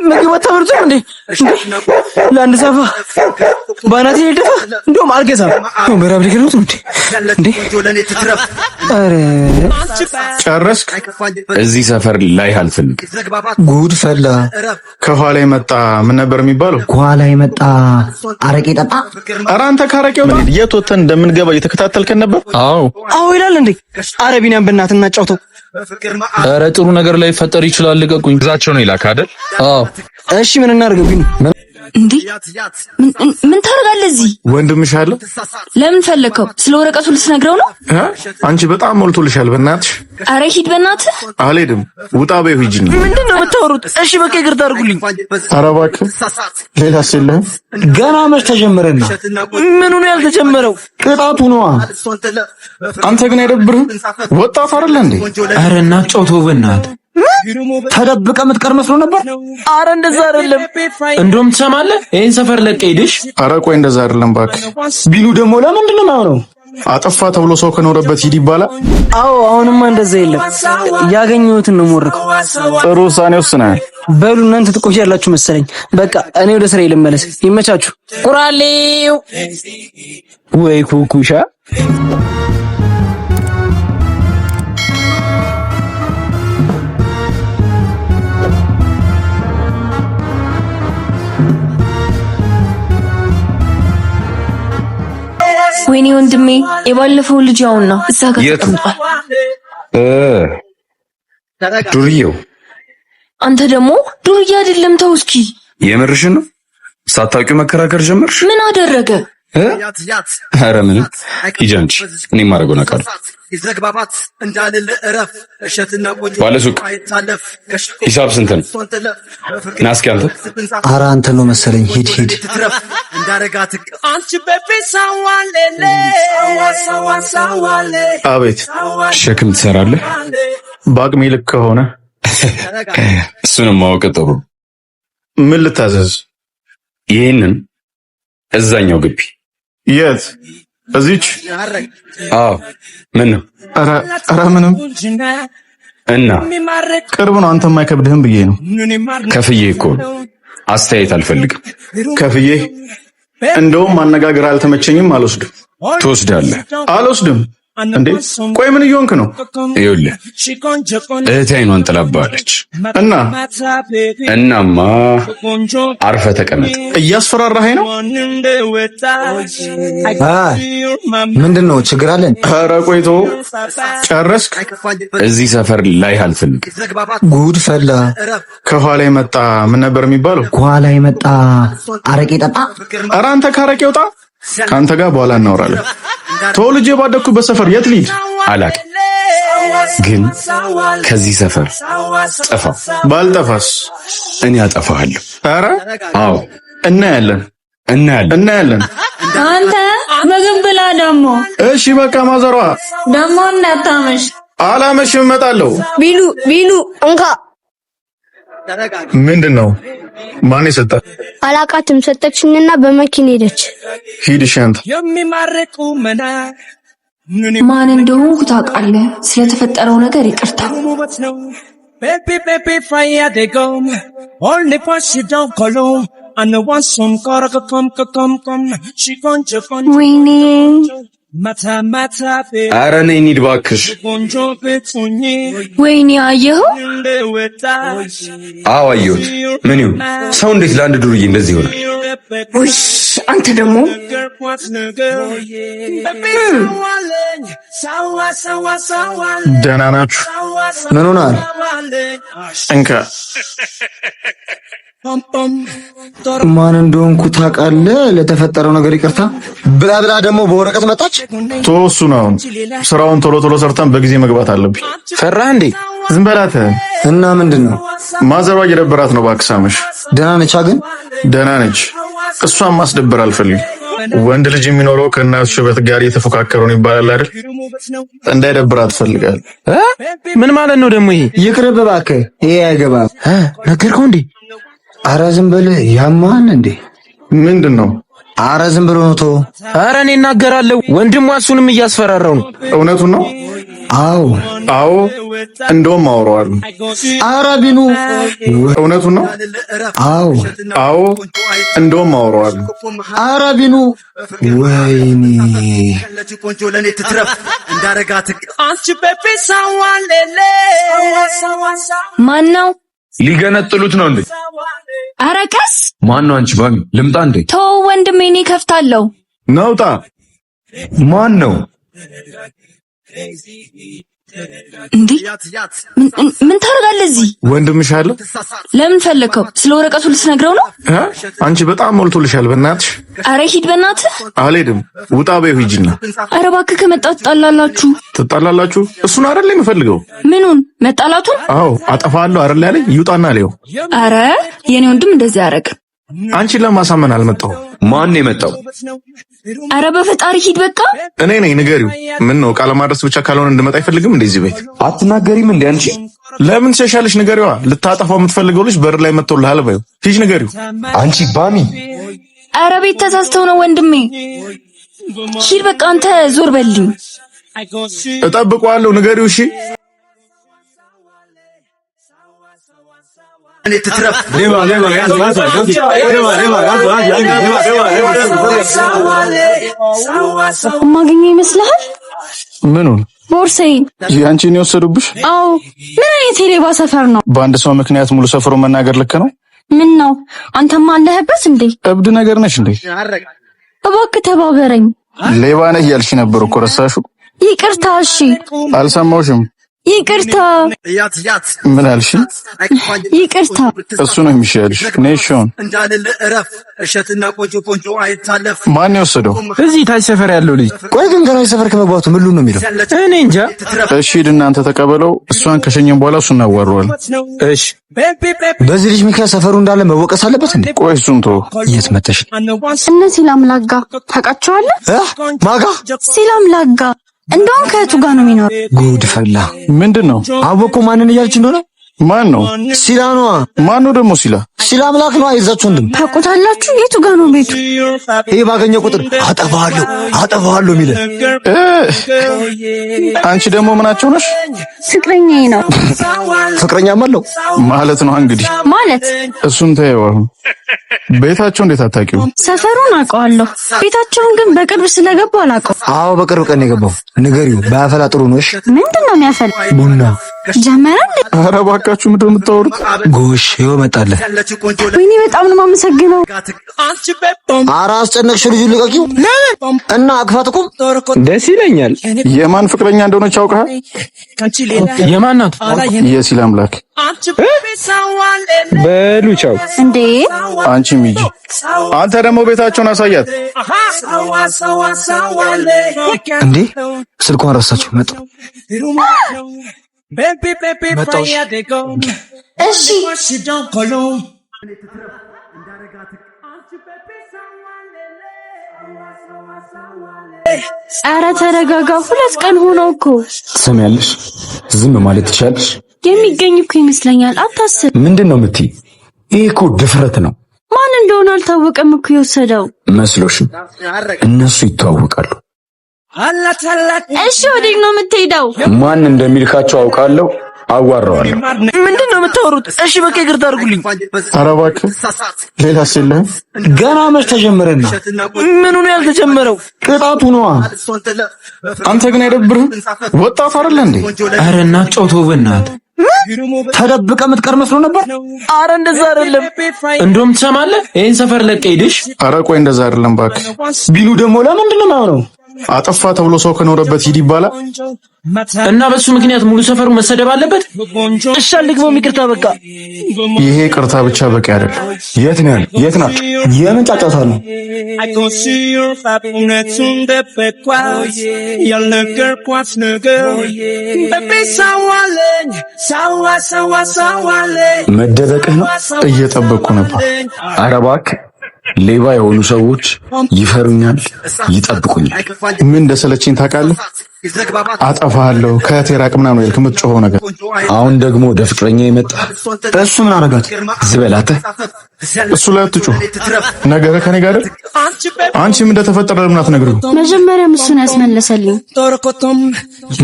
ምግብ አታመርጡም እንዴ? ለአንድ ሰፋ ባናት ይደፋ እንደውም አልገዛም። ምዕራብ ሊገሉት እንዴ? አረ ጨረስክ? እዚህ ሰፈር ላይ አልፈልግ። ጉድ ፈላ። ከኋላ የመጣ ምን ነበር የሚባለው? ከኋላ የመጣ አረቄ ጠጣ። ኧረ አንተ ካረቄው የት ወተን እንደምንገባ እየተከታተልከን ነበር? አዎ ይላል እንዴ? አረቢናን በእናትና ጫውተው። ኧረ ጥሩ ነገር ላይ ፈጠር ይችላል። ልቀቁኝ። ግዛቸው ነው ይላክ አይደል? አዎ እሺ ምን እናድርገው ግን? እንዴ ምን ታደርጋለህ እዚህ? ወንድምሽ አለ? ለምን ፈለከው? ስለ ወረቀቱ ልትነግረው ነው? አንቺ በጣም ሞልቶልሻል። በእናትሽ አረ ሂድ በእናትህ። አልሄድም። ውጣ በይው ሂጂ። ምንድነው የምታወሩት? እሺ በቃ ይቅርታ አድርጉልኝ። ኧረ እባክህ ሌላስ የለህም? ገና መች ተጀመረና? ምኑ ነው ያልተጀመረው? ቅጣቱ ነዋ። አንተ ግን አይደብርህም? ወጣት አይደለ እንዴ? አረ እናጫውተው በእናትህ። ተደብቀ የምትቀር መስሎ ነበር። አረ እንደዛ አይደለም። እንደውም ትሰማለህ፣ ይሄን ሰፈር ለቀህ ሄደሽ። አረ ቆይ እንደዛ አይደለም እባክህ። ቢሉ ደግሞ ለምንድን ነው የማይሆነው? አጠፋ ተብሎ ሰው ከኖረበት ሂድ ይባላል? አዎ አሁንማ እንደዛ የለም። ያገኘሁትን ነው የምወርቀው። ጥሩ ውሳኔ ወስነሃል። በሉ እናንተ ትቆያላችሁ መሰለኝ። በቃ እኔ ወደ ስራዬ ልመለስ። ይመቻችሁ። ቁራሌው ወይ ኩኩሻ ወይኔ ወንድሜ የባለፈው ልጅ ያውና እዛ ጋር ተቀምጧል። ዱርዬው አንተ ደግሞ ዱርዬ አይደለም። ተው እስኪ። የምርሽን ነው? ሳታውቂው መከራከር ጀመርሽ? ምን አደረገ? ኧረ ምን ሂጂ አንቺ። እኔ የማደርገውን አውቃለሁ። ባለሱቅ ሂሳብ ስንት ነው? ና እስኪ አንተ። ኧረ አንተ ነው መሰለኝ። ሂድ ሂድ። አቤት። ሸክም ትሰራለህ? በአቅሜ ልክ ከሆነ እሱንም ማወቅ ጥሩ። ምን ልታዘዝ? ይሄንን እዛኛው ግቢ። የት? እዚች? አዎ። ምን ነው? ኧረ ምንም። እና ቅርብ ነው። አንተም አይከብድህም ብዬ ነው። ከፍዬ እኮ አስተያየት አልፈልግም። ከፍዬ እንደውም ማነጋገር አልተመቸኝም። አልወስድም። ትወስዳለህ። አልወስድም። እንዴ ቆይ ምን እየሆንክ ነው? ይኸውልህ እህቴ አይኗን ጥላባለች። እናማ አርፈህ ተቀመጥ። እያስፈራራኸኝ ነው? ምንድነው ችግር አለን? ኧረ ቆይቶ ጨረስክ? እዚህ ሰፈር ላይ አልፈልግ። ጉድ ፈላ። ከኋላ የመጣ ምን ነበር የሚባለው? ከኋላ የመጣ አረቄ ጠጣ። ኧረ አንተ ካረቄ ውጣ። ከአንተ ጋር በኋላ እናወራለን። ተወልጄ ባደኩበት ሰፈር የት ልሂድ? አላውቅም፣ ግን ከዚህ ሰፈር ጠፋ። ባልጠፋስ እኔ አጠፋሃለሁ። ኧረ አዎ፣ እናያለን። አንተ ምግብ ብላ ደግሞ። እሺ በቃ ማዘሯ ደግሞ እንዳታመሽ። አላመሽም፣ እመጣለሁ። ቢሉ እንካ። ምንድነው? ማን የሰጣት? አላቃትም። ሰጠችኝና በመኪና ሄደች። ሂድ እሺ። አንተ ማን እንደሆንኩ ታውቃለህ። ስለተፈጠረው ነገር ይቅርታ። ወይኔ ኧረ ነይ እንሂድ እባክሽ። ወይኔ አየኸው? አዎ አየሁት። ምን ይሁን ሰው እንዴት ለአንድ ዱርዬ እንደዚህ ይሆናል? ውሽ አንተ ደግሞ ደህና ናችሁ? ምን ሆናል? እንካ ማን እንደሆንኩ ታውቃለህ። ለተፈጠረው ነገር ይቅርታ ብላ ደግሞ በወረቀት መጣች። ተወሱ ነው። ስራውን ቶሎ ቶሎ ሰርተን በጊዜ መግባት አለብኝ። ፈራህ እንዴ? ዝም በላት። እና ምንድነው? ማዘሯ እየደበራት ነው። እባክህ ሳምሽ። ደህና ነች? ግን ደህና ነች። እሷን ማስደበር አልፈልግም። ወንድ ልጅ የሚኖረው ከእናቱ ሽበት ጋር እየተፎካከረ ነው ይባላል አይደል? እንዳይደብራት እፈልጋለሁ። ምን ማለት ነው ደግሞ ይሄ? ይቅርብ እባክህ። ይሄ አይገባም። ነገርከው እንዴ? ኧረ ዝም በል። ያማን እንዴ? ምንድነው? አረ ዝም ብሎ ነው። አረ እኔ እናገራለሁ። ወንድሟ እሱንም እያስፈራራው ነው። እውነቱን ነው? አዎ እንደውም አወራዋለሁ። አረ ቢኑ እውነቱን ነው? አዎ እንደውም አወራዋለሁ። አረ ቢኑ ወይኔ ማን ነው? ሊገነጥሉት ነው እንዴ? አረ ቀስ። ማን ነው? አንቺ ባሚ ልምጣ እንዴ? ተው ወንድሜ፣ እኔ ከፍታለሁ። ናውጣ። ማን ነው እንዴ? ምን ታደርጋለህ እዚህ? ወንድምሽ አለ። ለምን ፈለከው? ስለ ወረቀቱ ልትነግረው ነው? አንቺ በጣም ሞልቶልሻል። በእናትሽ። አረ ሂድ በእናትህ። አልሄድም። ውጣ በይው ሂጂና። አረ እባክህ ከመጣ ትጣላላችሁ። እሱን አይደል የምፈልገው። ምኑን? መጣላቱን? አዎ አጠፋለሁ አይደል ያለኝ። ይውጣና ሊው። አረ የኔ ወንድም እንደዚህ ያረግ። አንቺን ለማሳመን አልመጣሁም። ማን ነው የመጣው? አረ በፈጣሪ ሂድ በቃ። እኔ ነኝ። ንገሪው። ምን ነው ቃለ ማድረስ ብቻ ካልሆነ እንድመጣ አይፈልግም እንደዚህ ቤት። አትናገሪም እንዴ አንቺ? ለምን ትሸሻለሽ? ንገሪዋ። ልታጠፋው የምትፈልገው ልጅ በር ላይ መጥቶልሃል በይው። ሂጅ ንገሪው። አንቺ ባሚ። አረ ቤት ተሳስተው ነው ወንድሜ። ሂድ በቃ አንተ ዞር በልኝ። እጠብቀዋለሁ። ንገሪው። እሺ ማግኘት ይመስልሃል? ምኑን? ቦርሳዬን። ያንቺን የወሰዱብሽ? አዎ። ምን አይነት የሌባ ሰፈር ነው? በአንድ ሰው ምክንያት ሙሉ ሰፈሩ መናገር ልክ ነው? ምን ነው አንተማ አለህበት እንዴ? እብድ ነገር ነሽ እንዴ? እባክህ ተባበረኝ። ሌባ ነህ እያልሽ ነበር እኮ ረሳሹ? ይቅርታ። እሺ አልሰማሁሽም። ይቅርታ። ምን አልሽ? ይቅርታ። እሱ ነው የሚሻልሽ። ነሽውን ማን የወሰደው? እዚህ ታች ሰፈር ያለው ልጅ። ቆይ ግን ገና ሰፈር ከመግባቱ ምን ነው የሚለው? እኔ እንጃ። እሺ እናንተ ተቀበለው። እሷን ከሸኘን በኋላ እሱን እናዋረዋለን። እሺ። በዚህ ልጅ ምክንያት ሰፈሩ እንዳለ መወቀስ አለበት እንዴ? ቆይ እሱን ተው። የት መተሽ? እነዚህ ላምላጋ ታውቃቸዋለህ? ማጋ ሲላምላጋ እንደውም ከእቱ ጋር ነው የሚኖር? ጉድ ፈላ። ምንድን ነው? አወኩ። ማንን እያልች እንደሆነ? ማን ነው? ሲላ ነዋ። ማን ነው ደግሞ ሲላ? ሲላ አምላክ ነው። አይዛችሁ ወንድም ታውቁታላችሁ? የቱ ጋር ነው ቤቱ? ይሄ ባገኘው ቁጥር አጠፋዋለሁ የሚል። አንቺ ደግሞ ምናቸው ነሽ? ፍቅረኛዬ ነው። ፍቅረኛም አለው ማለት ነው እንግዲህ። ማለት እሱን ተይው። አሁን ቤታቸው እንዴት አታውቂው? ሰፈሩን አውቀዋለሁ። ቤታቸውን ግን በቅርብ ስለገባው አላውቀው። አዎ በቅርብ ቀን የገባው። ንገሪው። ባያፈላ ጥሩ ነው። እሺ ምንድን ነው የሚያፈላ? ቡና ጀመረ እንዴ? ኧረ እባካችሁ ምንድን ነው የምታወሩት? ጎሽ ይኸው መጣለህ። ወይኔ በጣም ነው የማመሰግነው። ኧረ አስጨነቅሽው። ልጁን ልቀቂው እና አቅፋት እኮ ደስ ይለኛል። የማን ፍቅረኛ እንደሆነች አውቀሃል? የማን ናት? የሲላ አምላክ። በሉ ቻው። እንዴ አንቺም ሂጂ። አንተ ደግሞ ቤታቸውን አሳያት። እንዴ ስልኳን ረሳችሁ። መጡ። እሺ ኧረ ተረጋጋ። 2 ቀን ሆነው እኮ። ትሰሚያለሽ? ዝም ማለት ትችያለሽ? የሚገኝ እኮ ይመስለኛል። አታስብ። ምንድን ነው የምትይ? ይሄ እኮ ድፍረት ነው። ማን እንደሆነ አልታወቀም እኮ የወሰደው። መስሎሽም? እነሱ ይተዋወቃሉ። እሺ ወዴት ነው የምትሄደው? ማን እንደሚልካቸው አውቃለሁ። አዋራዋለሁ። ምንድን ነው የምታወሩት? እሺ በቃ ይቅርታ አድርጉልኝ። ኧረ እባክህ ሌላስ የለህም? ገና መች ተጀመረና? ምኑ ነው ያልተጀመረው? ቅጣቱ ነዋ። አንተ ግን አይደብርህም? ወጣት አይደለ እንዴ? ኧረ እናጫውተው በእናትህ። ተደብቀ የምትቀር መስሎ ነበር። አረ እንደዛ አይደለም። እንደውም ትሰማለህ? ይሄን ሰፈር ለቀህ ሄደሽ። አረ ቆይ እንደዛ አይደለም እባክህ። ቢሉ ደግሞ ለምንድን ነው የማይሆነው? አጠፋ ተብሎ ሰው ከኖረበት ሂድ ይባላል እና በሱ ምክንያት ሙሉ ሰፈሩ መሰደብ አለበት? እሺ አልግባም። ይቅርታ በቃ። ይሄ ቅርታ ብቻ በቂ አይደለም። የት ነው ያለው? የት ናቸው? የምን ጫጫታ ነው? መደበቅህ ነው? እየጠበቅኩ ነበር። ኧረ እባክህ ሌባ የሆኑ ሰዎች ይፈሩኛል፣ ይጠብቁኛል። ምን እንደሰለችኝ ታውቃለህ? አጠፋለሁ ከቴራቅ ምናምን ነው የምትጮኸው ነገር። አሁን ደግሞ ወደ ፍቅረኛ ይመጣ። እሱ ምን አረጋት? ዝበላተ እሱ ላይ አትጮህ። ነገረ ከኔ ጋር አይደል? አንቺም እንደተፈጠረ ለምን አትነግሪው? መጀመሪያ እሱን ያስመለሰልኝ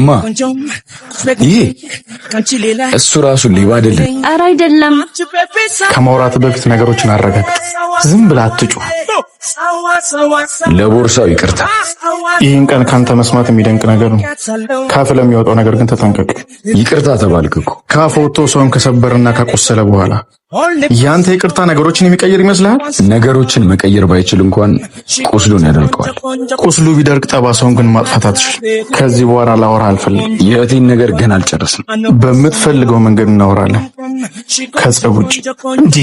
ማ ይሄ እሱ ራሱ ሌባ አይደለም? ኧረ አይደለም። ከማውራት በፊት ነገሮችን አረጋግጥ። ዝም ብላ አትጮህ። ለቦርሳው ይቅርታ። ይህን ቀን ካንተ መስማት የሚደንቅ ነገር ነው። ካፍ ለሚወጣው ነገር ግን ተጠንቀቅ። ይቅርታ ተባልክ እኮ። ካፍ ወጥቶ ሰውን ከሰበርና ካቆሰለ በኋላ ያንተ ይቅርታ ነገሮችን የሚቀይር ይመስልሃል? ነገሮችን መቀየር ባይችል እንኳን ቁስሉን ያደርቀዋል። ቁስሉ ቢደርቅ ጠባሳውን ግን ማጥፋት አትችል። ከዚህ በኋላ ላወራ አልፈልግም። የእህቴን ነገር ገና አልጨረስም። በምትፈልገው መንገድ እናወራለን ከጸብ ውጭ። እንዴ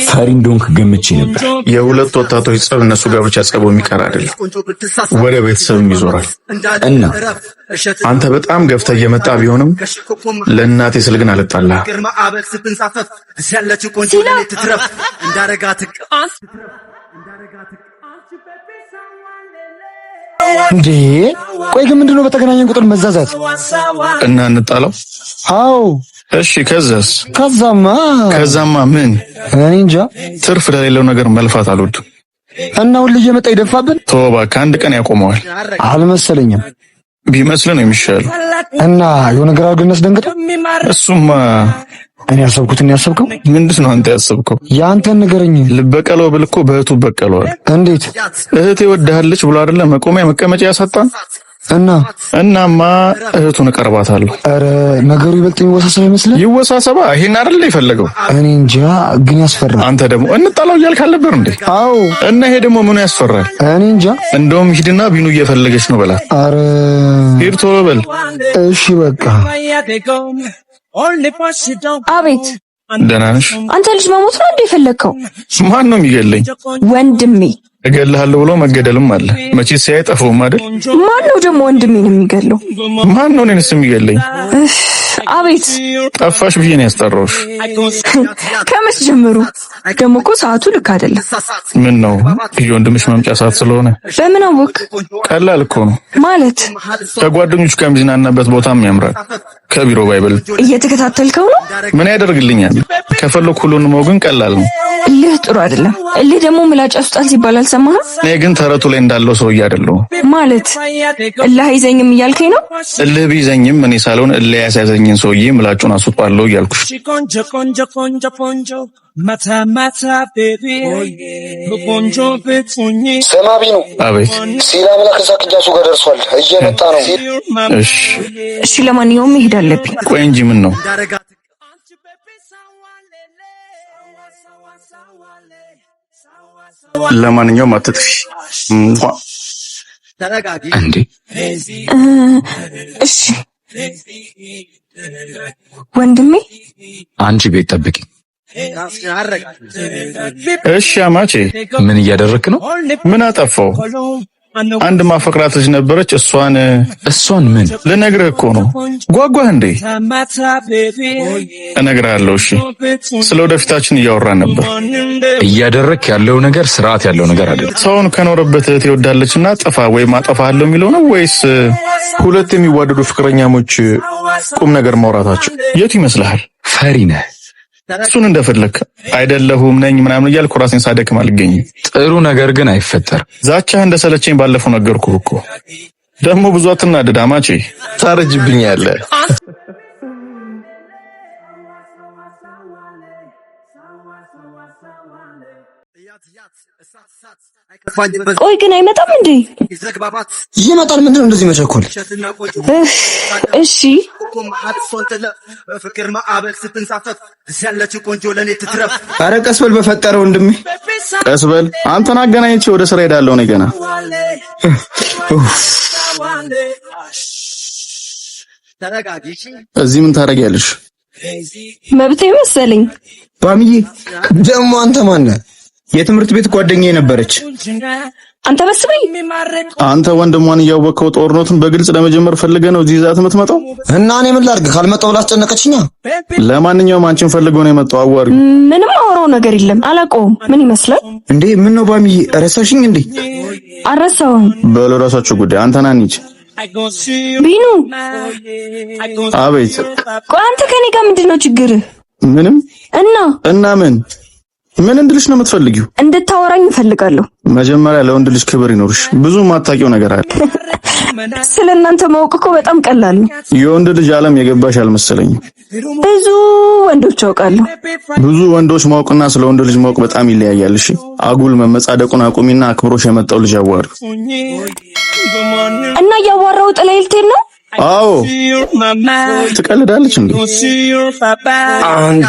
ፈሪ እንደሆንክ ገምቼ ነበር። የሁለት ወጣቶች ጸብ እነሱ ጋር ብቻ ጸቡ የሚቀር አይደለም፣ ወደ ቤተሰብም ይዞራል። እና አንተ በጣም ገፍተህ እየመጣ ቢሆንም ለእናቴ ስል ግን አልጣላህ። እንዴ ቆይ ግን ምንድነው በተገናኘን ቁጥር መዛዛት እና እንጣላው? አዎ እሺ ከዛማ ምን? እኔ እንጃ። ትርፍ ለሌለው ነገር መልፋት አልወድም። እና ሁሉ እየመጣ ይደፋብን። ተው እባክህ፣ አንድ ቀን ያቆመዋል። አልመሰለኝም። ቢመስል ነው የሚሻለው። እና የሆነ ነገር አድርገን እናስደንግጠው። እሱማ እኔ ያሰብኩትን ያሰብከው ምንድን ነው? አንተ ያሰብከው ያንተን ንገረኝ። ልበቀለው ብል እኮ በእህቱ በቀለዋል። እንዴት? እህቴ ወድሃለች ብሎ አይደለ መቆሚያ መቀመጫ ያሳጣን። እናማ እህቱን እቀርባታለሁ። አረ ነገሩ ይበልጥ የሚወሳሰብ ይመስላል። ይወሳሰባ። ይሄን አይደል የፈለገው? እኔ እንጃ ግን ያስፈራል። አንተ ደግሞ እንጣላው እያልክ አልነበር እንዴ? አዎ። እና ይሄ ደግሞ ምኑ ያስፈራል? እኔ እንጃ። እንደውም ሂድና ቢኑ እየፈለገች ነው በላት። አረ ሂድ ቶሎ በል። እሺ በቃ። አቤት። ደህና ነሽ? አንተ ልጅ መሞት ነው እንዴ የፈለግከው? ማን ነው የሚገለኝ? ወንድሜ። እገልሃለሁ ብሎ መገደልም አለ። መቼስ አይጠፋውም አይደል? ማን ነው ደግሞ ወንድሜን የሚገለው? ማን ነው እኔንስ የሚገለኝ? አቤት። ጠፋሽ ብዬ ነው ያስጠራሁሽ። ከመች ጀምሩ? ደግሞ እኮ ሰዓቱ ልክ አይደለም። ምን ነው የወንድምሽ መምጫ ሰዓት ስለሆነ? በምን አወቅ? ቀላል እኮ ነው ማለት። ከጓደኞች ጋር የሚዝናናበት ቦታም ያምራል። ከቢሮ ባይበልጥ። እየተከታተልከው ነው? ምን ያደርግልኛል? ከፈለኩ ሁሉንም ግን ቀላል ነው። እልህ ጥሩ አይደለም። እልህ ደግሞ ምላጭ ያስወጣል ሲባል አልሰማህም? እኔ ግን ተረቱ ላይ እንዳለው ሰውዬ አይደለሁም። ማለት እልህ አይዘኝም እያልከኝ ነው? እልህ ቢይዘኝም እኔ ሳልሆን እልህ ያስያዘኝን ሰውዬ ምላጩን አስወጣለሁ እያልኩሽ። ሰማቢ ነው። አቤት። ሲላ ብላ ከዛ ቅጃሱ ጋር ደርሷል። እየመጣ ነው። እሺ ለማንኛውም መሄድ አለብኝ። ቆይ እንጂ ምን ነው? ለማንኛውም አትጥፊ። እንዴ እሺ ወንድሜ፣ አንቺ ቤት ጠብቂ። እሺ አማቼ፣ ምን እያደረክ ነው? ምን አጠፋው? አንድ ማፈቅራት ልጅ ነበረች። እሷን ምን ልነግርህ እኮ ነው። ጓጓህ እንዴ? እነግርሃለሁ። እሺ፣ ስለ ወደፊታችን እያወራን ነበር። እያደረክ ያለው ነገር ስርዓት ያለው ነገር አይደለም። ሰውን ከኖረበት እህት ይወዳለችና ጥፋ ወይም አጠፋለሁ የሚለው ነው ወይስ ሁለት የሚዋደዱ ፍቅረኛሞች ቁም ነገር ማውራታቸው? የቱ ይመስልሃል? ፈሪ ነህ። እሱን እንደፈለክ አይደለሁም ነኝ ምናምን እያልኩ ራሴን ሳደክም አልገኝም። ጥሩ ነገር ግን አይፈጠርም። ዛቻህ እንደሰለቸኝ ባለፈው ነገርኩህ እኮ። ደግሞ ብዙ አትናደድ አማቼ፣ ታረጅብኛለህ። ቆይ ግን አይመጣም እንዴ? ይመጣል። ምንድነው እንደዚህ መቸኮል? እሺ ኧረ ቀስ በል በፈጠረ ወንድሜ፣ ቀስ በል። አንተን አገናኝቼ ወደ ስራ ሄዳለሁ እኔ ገና። እዚህ ምን ታደርጊያለሽ? መብቴ መሰለኝ። ባምዬ ደግሞ አንተ ማነህ? የትምህርት ቤት ጓደኛዬ ነበረች። አንተ በስበኝ። አንተ ወንድሟን እያወቀው ጦርነቱን በግልጽ ለመጀመር ፈልገህ ነው እዚህ ዛት የምትመጣው? እና እኔ ምን ላድርግ? ካልመጣሁ ብላ አስጨነቀችኛ። ለማንኛውም አንቺን ፈልገው ነው የመጣው። አዋሪ ምንም አወራው ነገር የለም። አላውቀውም። ምን ይመስላል እንዴ? ምን ነው ባሚ ረሳሽኝ እንዴ? አልረሳሁም። በለው ራሳችሁ ጉዳይ። አንተ ና እንሂድ። ቢኑ አቤት። ቆይ አንተ ከኔ ጋር ምንድነው ችግርህ? ምንም። እና ምን እንድልሽ ነው የምትፈልጊው? እንድታወራኝ እፈልጋለሁ። መጀመሪያ ለወንድ ልጅ ክብር ይኖርሽ። ብዙ ማታውቂው ነገር አለ። ስለናንተ ማወቅ እኮ በጣም ቀላል ነው። የወንድ ልጅ ዓለም የገባሽ አልመሰለኝም። ብዙ ወንዶች አውቃለሁ። ብዙ ወንዶች ማወቅና ስለ ወንድ ልጅ ማወቅ በጣም ይለያያል። እሺ አጉል መመጻደቁን አቁሚና አክብሮሽ የመጣው ልጅ አዋሪ እና ያዋራው ጥላይ ልትሄድ ነው? አዎ ትቀልዳለች እንዴ? አንድ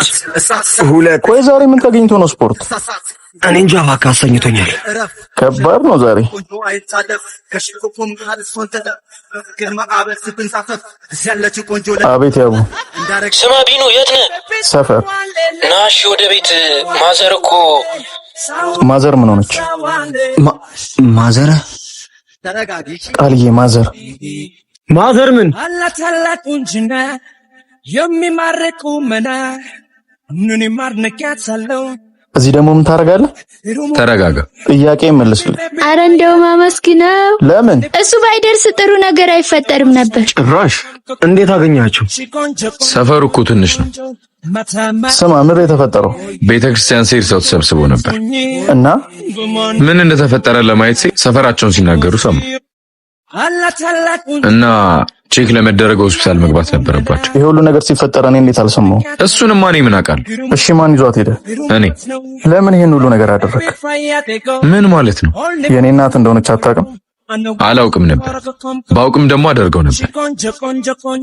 ሁለት። ቆይ ዛሬ ምን ተገኝቶ ነው ስፖርት? እኔ እንጃ እባክህ አሰኝቶኛል። ከባድ ነው ዛሬ። አቤት ያቡ። ስማ ቢኑ የት ነህ? ሰፈር ናሽ ወደ ቤት። ማዘር እኮ ማዘር ምን ሆነች? ማዘር ቃልዬ ማዘር ማዘር ምን አላታላቁንጅና የሚማርቁ መና ምን ማርነቂያታለው። እዚህ ደግሞ ምን ታረጋለህ? ተረጋጋ። ጥያቄ መልስልኝ። አረ እንደውም አመስግነው። ለምን? እሱ ባይደርስ ጥሩ ነገር አይፈጠርም ነበር። ጭራሽ እንዴት አገኛችሁ? ሰፈሩ እኮ ትንሽ ነው። ስማ ምንድን የተፈጠረው? ቤተክርስቲያን ስሄድ ሰው ተሰብስቦ ነበር እና ምን እንደተፈጠረ ለማየት ሰፈራቸውን ሲናገሩ ሰማሁ እና ቼክ ለመደረግ ሆስፒታል መግባት ነበረባቸው። ይሄ ሁሉ ነገር ሲፈጠር እኔ እንዴት አልሰማሁም? እሱንማ እኔ ምን አውቃለሁ? እሺ ማን ይዟት ሄደ? እኔ። ለምን ይሄን ሁሉ ነገር አደረክ? ምን ማለት ነው? የኔ እናት እንደሆነች አታውቅም? አላውቅም ነበር። ባውቅም ደግሞ አደርገው ነበር።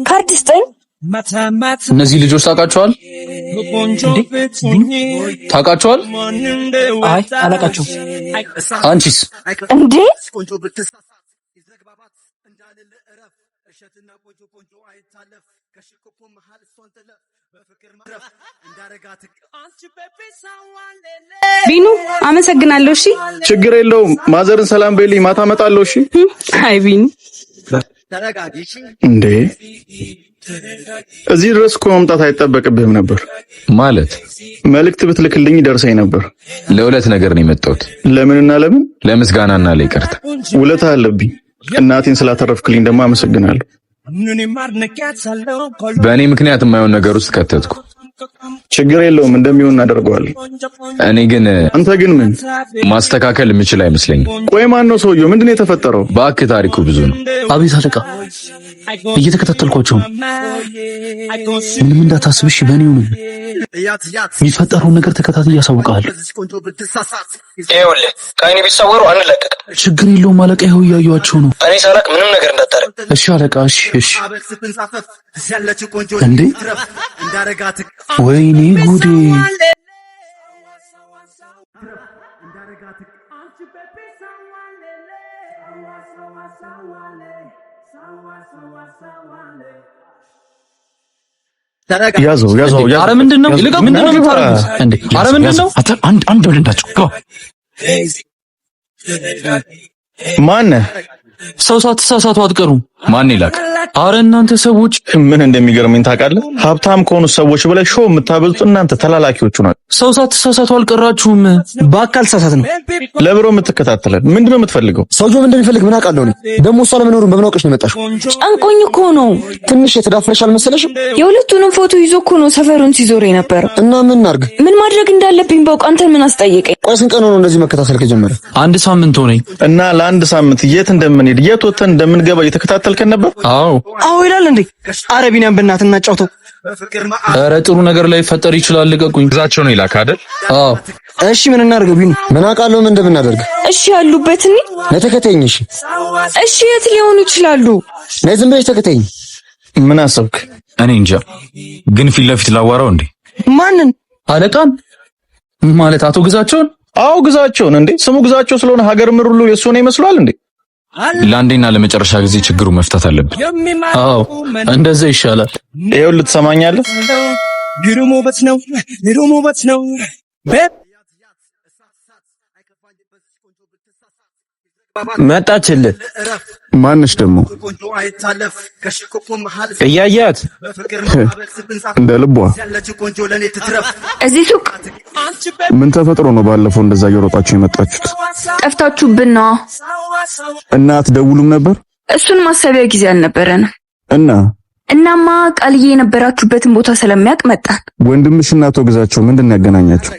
ካርድ ስጠኝ። እነዚህ ልጆች ታውቃቸዋል? ታውቃቸዋል? አይ አላውቃቸውም። አንቺስ? እንዴ ቢኑ አመሰግናለሁ። እሺ ችግር የለውም። ማዘርን ሰላም በይልኝ። ማታ እመጣለሁ። እሺ። አይ ቢኑ እንዴ እዚህ ድረስ እኮ መምጣት አይጠበቅብህም ነበር። ማለት መልእክት ብትልክልኝ ደርሰኝ ነበር። ለሁለት ነገር ነው የመጣሁት። ለምንና ለምን? ለምስጋናና ለይቅርታ። ውለታ አለብኝ። እናቴን ስላተረፍክልኝ ደግሞ አመሰግናለሁ። በእኔ ምክንያት የማይሆን ነገር ውስጥ ከተትኩ። ችግር የለውም፣ እንደሚሆን እናደርገዋለን። እኔ ግን አንተ ግን ምን ማስተካከል የምችል አይመስለኝም። ቆይ ማን ነው ሰውየው? ምንድን ነው የተፈጠረው? እባክህ ታሪኩ ብዙ ነው። አቤት አለቃ፣ እየተከታተልኳቸው ነው። ምንም እንዳታስብ እሺ። በእኔ ነው የሚፈጠረውን ነገር ተከታትዬ ያሳውቃል። ይኸውልህ ከእኔ ቢሰወሩ አንለቀቅም። ችግር የለውም አለቃ፣ ይኸው እያየኋቸው ነው። እኔ ሳላቅ ምንም ነገር እንዳታረግ እሺ አለቃ። እሺ እሺ። እንዴ ወይኔ ጉዴ! ያዘው። ኧረ ምንድን ነው? ምንድን ነው የምታረጉት? ኧረ ምንድን ነው? አንድ ብለንዳቸው ማነህ? ሰው ሳትሳሳቱ አትቀሩም። ማን ይላክ? አረ እናንተ ሰዎች ምን እንደሚገርመኝ ታውቃለህ? ሀብታም ከሆኑ ሰዎች በላይ ሾው የምታበልጡ እናንተ ተላላኪዎቹ ናችሁ። ሰው ሳትሳሳቱ አልቀራችሁም። በአካል ሳሳት ነው ለብሮ የምትከታተለን ምንድነው የምትፈልገው? ሰውዬው ምን እንደሚፈልግ ምን አውቃለሁ እኔ። ደግሞ እሷ ለመኖሩን በምን አውቀሽ ነው የመጣሽው? ጨንቆኝ እኮ ነው። ትንሽ የተዳፍነሽ አልመሰለሽም? የሁለቱንም ፎቶ ይዞ እኮ ነው ሰፈሩን ሲዞር የነበረው። እና ምን እናድርግ? ምን ማድረግ እንዳለብኝ ባውቅ አንተን ምን አስጠየቀኝ? ቆይ ስንት ቀን ሆኖ እንደዚህ መከታተል ከጀመረ? አንድ ሳምንት ሆነኝ። እና ለአንድ ሳምንት የት እንደምንሄድ የት ወተን እንደምንገባ እየተከታተልከን ነበር? አዎ ይላል እንዴ? አረ ቢኒያም በእናትህ እናጫውተው። ኧረ ጥሩ ነገር ላይ ፈጠር ይችላል። ልቀቁኝ። ግዛቸው ነው ይላክ አይደል? አዎ እሺ ምን እናድርገው ቢኒ? ምን አውቃለሁ ምን እንደምናደርግ። እሺ ያሉበትን ተከተይኝ። እሺ እሺ የት ሊሆኑ ይችላሉ? ነይ ዝም ብለሽ ተከተይኝ። ምን አሰብክ? እኔ እንጃ፣ ግን ፊት ለፊት ላዋራው እንዴ? ማንን? አለቃን ማለት አቶ ግዛቸውን? አዎ ግዛቸውን። እንዴ ስሙ ግዛቸው ስለሆነ ሀገር ምር ሁሉ የሱ ነው ይመስላል እንዴ? ለአንዴና ለመጨረሻ ጊዜ ችግሩ መፍታት አለብን። አዎ እንደዛ ይሻላል። ይኸውልህ ትሰማኛለህ? ግሩሙበት ነው መጣችልህ። ማንሽ ደግሞ እያያት እንደ ልቧ እዚህ ሱቅ ምን ተፈጥሮ ነው ባለፈው እንደዛ እየሮጣችሁ የመጣችሁት? ጠፍታችሁብን ነው። እና አትደውሉም ነበር? እሱን ማሰቢያ ጊዜ አልነበረንም። እናማ ቃልዬ የነበራችሁበትን ቦታ ስለሚያውቅ መጣን። ወንድምሽና አቶ ግዛቸው ምንድን ነው ያገናኛችሁ?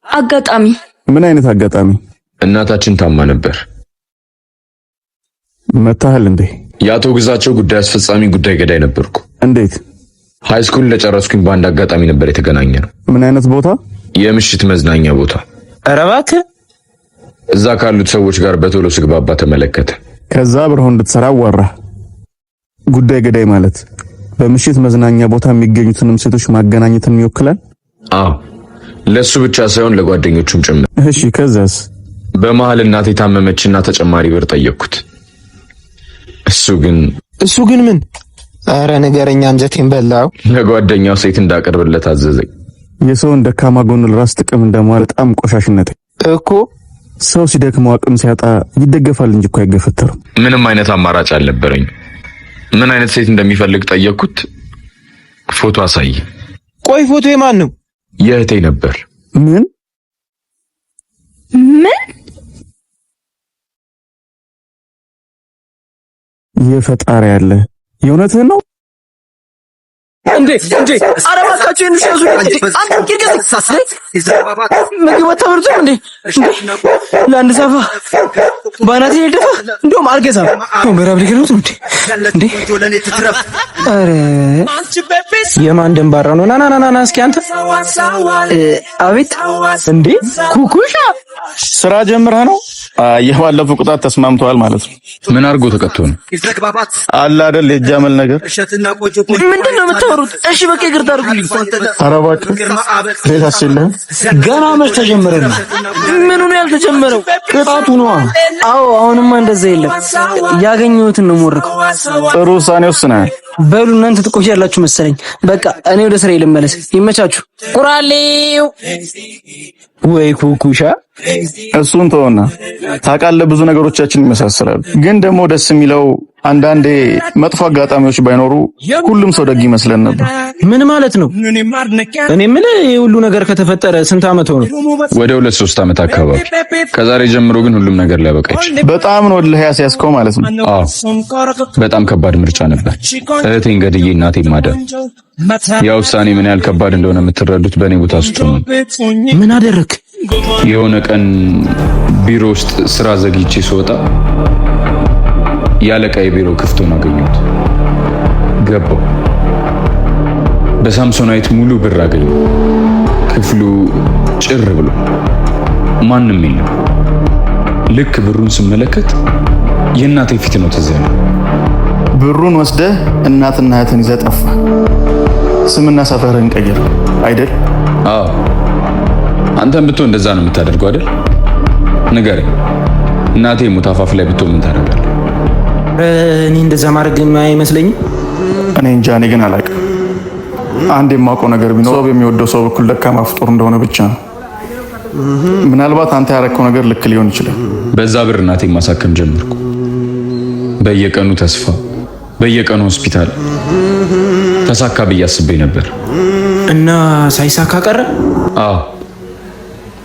አጋጣሚ። ምን አይነት አጋጣሚ? እናታችን ታማ ነበር። መታሃል እንዴ? የአቶ ግዛቸው ጉዳይ አስፈጻሚ ጉዳይ ገዳይ ነበርኩ። እንዴት? ሃይስኩል ለጨረስኩኝ በአንድ አጋጣሚ ነበር የተገናኘነው። ምን አይነት ቦታ? የምሽት መዝናኛ ቦታ። ኧረ እባክህ። እዛ ካሉት ሰዎች ጋር በቶሎ ስግባባ ተመለከተ። ከዛ አብረው እንድትሰራ አዋራ። ጉዳይ ገዳይ ማለት በምሽት መዝናኛ ቦታ የሚገኙትንም ሴቶች ማገናኘትን ይወክላል? አዎ፣ ለሱ ብቻ ሳይሆን ለጓደኞቹም ጭምር። እሺ፣ ከዛስ? በመሃል እናቴ ታመመችና ተጨማሪ ብር ጠየቅኩት። እሱ ግን ምን? ኧረ ንገረኛ፣ አንጀቴን በላው። ለጓደኛው ሴት እንዳቀርብለት አዘዘኝ። የሰውን ደካማ ጎን ለራስ ጥቅም እንደማዋል በጣም ቆሻሽነት እኮ። ሰው ሲደክመው አቅም ሲያጣ ይደገፋል እንጂ እኮ አይገፈተርም። ምንም አይነት አማራጭ አልነበረኝ። ምን አይነት ሴት እንደሚፈልግ ጠየቅኩት። ፎቶ አሳይ። ቆይ ፎቶ የማን ነው? የእህቴ ነበር። ምን? የፈጣሪ ያለ የእውነትህን ነው እንዴ? ኧረ እባካችሁ እንሽያዙ። አንተ ኪርገስ ምግብ አታመርጡም እንዴ? ለአንድ ሳፋ ባናቴ ይደፋ። እንደውም አልገዛም። ምዕራብ ሊገሉት እንዴ? ኧረ የማን ደንባራ ነው? ና እስኪ አንተ። አቤት። እንዴ ኩኩሻ ስራ ጀምረህ ነው? የባለፈው ቅጣት ተስማምተዋል ማለት ነው። ምን አድርጎ ተቀጥቶ ነው? አለ አይደል የጃመል ነገር። ምንድን ነው የምታወሩት? እሺ በቃ ይቅርታ አድርጉልኝ። ኧረ እባክህ ሌላስ የለህም? ገና መች ተጀመረ ነው? ምኑ ነው ያልተጀመረው? ቅጣቱ ነው። አዎ አሁንማ እንደዛ የለም። ያገኘሁትን ነው የምወርቀው። ጥሩ ውሳኔ ወስነሃል። በሉ እናንተ ትቆያላችሁ መሰለኝ። በቃ እኔ ወደ ስራዬ ልመለስ። ይመቻችሁ። ቁራሌው ወይ ኩኩሻ። እሱን ተወና ታውቃለህ፣ ብዙ ነገሮቻችን ይመሳሰላሉ። ግን ደግሞ ደስ የሚለው አንዳንዴ መጥፎ አጋጣሚዎች ባይኖሩ ሁሉም ሰው ደግ ይመስለን ነበር። ምን ማለት ነው? እኔ ምን ሁሉ ነገር ከተፈጠረ ስንት ዓመት ሆነ? ወደ 2-3 ዓመት አካባቢ። ከዛሬ ጀምሮ ግን ሁሉም ነገር ሊያበቃች። በጣም ነው ለህ ያስያዝከው ማለት ነው። አዎ በጣም ከባድ ምርጫ ነበር። እህቴን ገድዬ እናቴን ማዳን። ያ ውሳኔ ምን ያህል ከባድ እንደሆነ የምትረዱት በእኔ ቦታ ስትሆኑ። ምን አደረክ? የሆነ ቀን ቢሮ ውስጥ ስራ ዘግይቼ ስወጣ ያለቃዬ ቢሮ ክፍት ሆኖ አገኘሁት። ገባሁ። በሳምሶናይት ሙሉ ብር አገኘሁ። ክፍሉ ጭር ብሎ ማንም የለም። ልክ ብሩን ስመለከት የእናቴ ፊት ነው ትዝ ያለኝ። ብሩን ወስደህ እናትና እህትን ይዘህ ጠፋ። ስምና ሰፈርህን ቀይር አይደል? አዎ አንተም ብትሆን እንደዛ ነው የምታደርገው አይደል? ንገረኝ፣ እናቴ ሞት አፋፍ ላይ ብትሆን ምን ታደርጋለህ? እኔ እንደዛ ማድረግ አይመስለኝም። እኔ እንጃ፣ እኔ ግን አላውቅም። አንድ የማውቀው ነገር ቢኖር ሰው በሚወደው ሰው በኩል ደካማ ፍጡር እንደሆነ ብቻ ነው። ምናልባት አንተ ያረከው ነገር ልክ ሊሆን ይችላል። በዛ ብር እናቴን ማሳከም ጀመርኩ። በየቀኑ ተስፋ፣ በየቀኑ ሆስፒታል። ተሳካ ብዬ አስቤ ነበር እና ሳይሳካ ቀረ። አዎ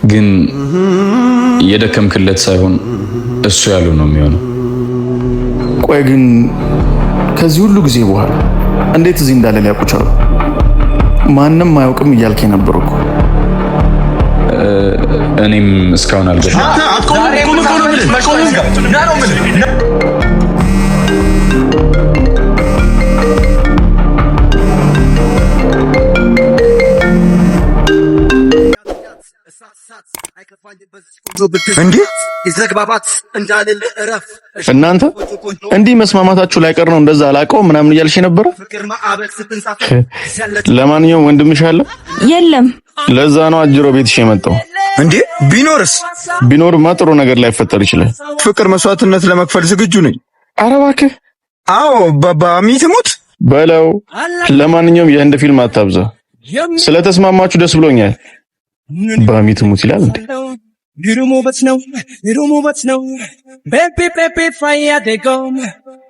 ግን የደከምክለት ሳይሆን እሱ ያለው ነው የሚሆነው። ቆይ ግን ከዚህ ሁሉ ጊዜ በኋላ እንዴት እዚህ እንዳለ ሊያውቁ ቻሉ? ማንም አያውቅም እያልከኝ ነበር እኮ። እኔም እስካሁን አልገባም። እንዴ እናንተ እንዲህ መስማማታችሁ ላይ ቀር ነው እንደዛ አላቀው ምናምን እያልሽ ነበር። ለማንኛውም ወንድምሽ አለ? የለም። ለዛ ነው አጅሮ ቤትሽ የመጣው። እንዴ ቢኖርስ? ቢኖርማ ጥሩ ነገር ላይፈጠር ይችላል። ፍቅር መስዋዕትነት ለመክፈል ዝግጁ ነኝ። ኧረ እባክህ። አዎ በሚትሙት በለው። ለማንኛውም የህንድ ፊልም አታብዛ። ስለተስማማችሁ ደስ ብሎኛል። በሚትሙት ይላል እንዴ? ግሩም ውበት ነው ግሩም ውበት ነው ቤቢ ቤቢ ፋያ ደጎም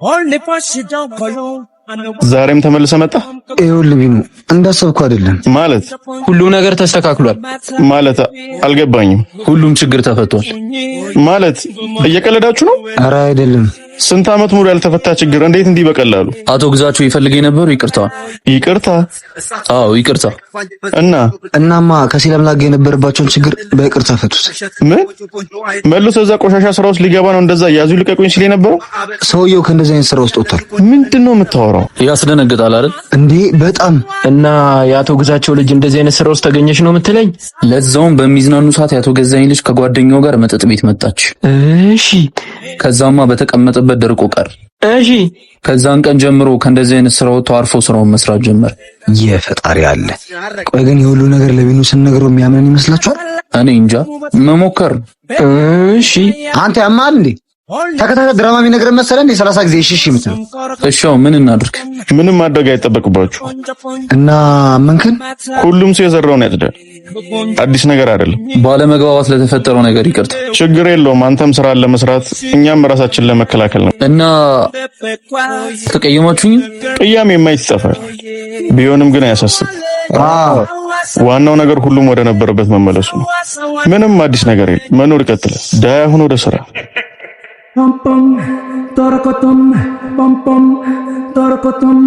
ኦንሊ ፖሲዶ ኮሎ ዛሬም ተመልሰ መጣ። ይኸውልህ ቢኑ እንዳሰብኩ አይደለም። ማለት ሁሉም ነገር ተስተካክሏል ማለት አልገባኝም። ሁሉም ችግር ተፈቷል ማለት እየቀለዳችሁ ነው? ኧረ አይደለም። ስንት ዓመት ሙሉ ያልተፈታ ችግር እንዴት እንዲህ በቀላሉ? አቶ ግዛቸው ይፈልግ የነበረው ይቅርታ። ይቅርታ? አዎ ይቅርታ። እናማ ከሲለም ላገ የነበረባቸውን ችግር በይቅርታ ፈቱት። ምን መልሶ እዛ ቆሻሻ ስራ ውስጥ ሊገባ ነው? እንደዛ ያዙ ልቀቁኝ ሲል የነበረው ሰውየው ከእንደዚህ አይነት ስራ ውስጥ ወጥቷል። ምንድነው የምታወራው? ያስደነግጣል አይደል እንዴ? በጣም። እና የአቶ ግዛቸው ልጅ እንደዚህ አይነት ስራ ውስጥ ተገኘች ነው የምትለኝ? ለዛውም በሚዝናኑ ሰዓት የአቶ ገዛኝ ልጅ ከጓደኛው ጋር መጠጥ ቤት መጣች። እሺ። ከዛማ በተቀመጠበት ደርቆ ቀር። እሺ። ከዛን ቀን ጀምሮ ከእንደዚህ አይነት ስራው ተዋርፎ ስራውን መስራት ጀመረ። የፈጣሪ አለ። ቆይ ግን የሁሉ ነገር ለቢኑ ስንነግረው የሚያምን ይመስላችኋል? እኔ እንጃ፣ መሞከር። እሺ። አንተ ያማል እንዴ? ተከታታይ ድራማ የሚነግረን መሰለን የ30 ጊዜ እሺ የምትለው። እሺ ምን እናድርግ? ምንም ማድረግ አይጠበቅባችሁ። እና ምንክን ሁሉም ሰው የዘራውን ያጭዳል። አዲስ ነገር አይደለም። ባለመግባባት ለተፈጠረው ነገር ይቅርታ። ችግር የለውም። አንተም ስራ ለመስራት እኛም ራሳችንን ለመከላከል ነው። እና ተቀየማችሁኝ? ቅያሜ የማይጠፋል ቢሆንም ግን አያሳስብ። ዋናው ነገር ሁሉም ወደ ነበረበት መመለሱ ነው። ምንም አዲስ ነገር የለም። መኖር ይቀጥላል። ዳያሁን ወደ ስራ pom pom, torokotom, pom pom, torokotom.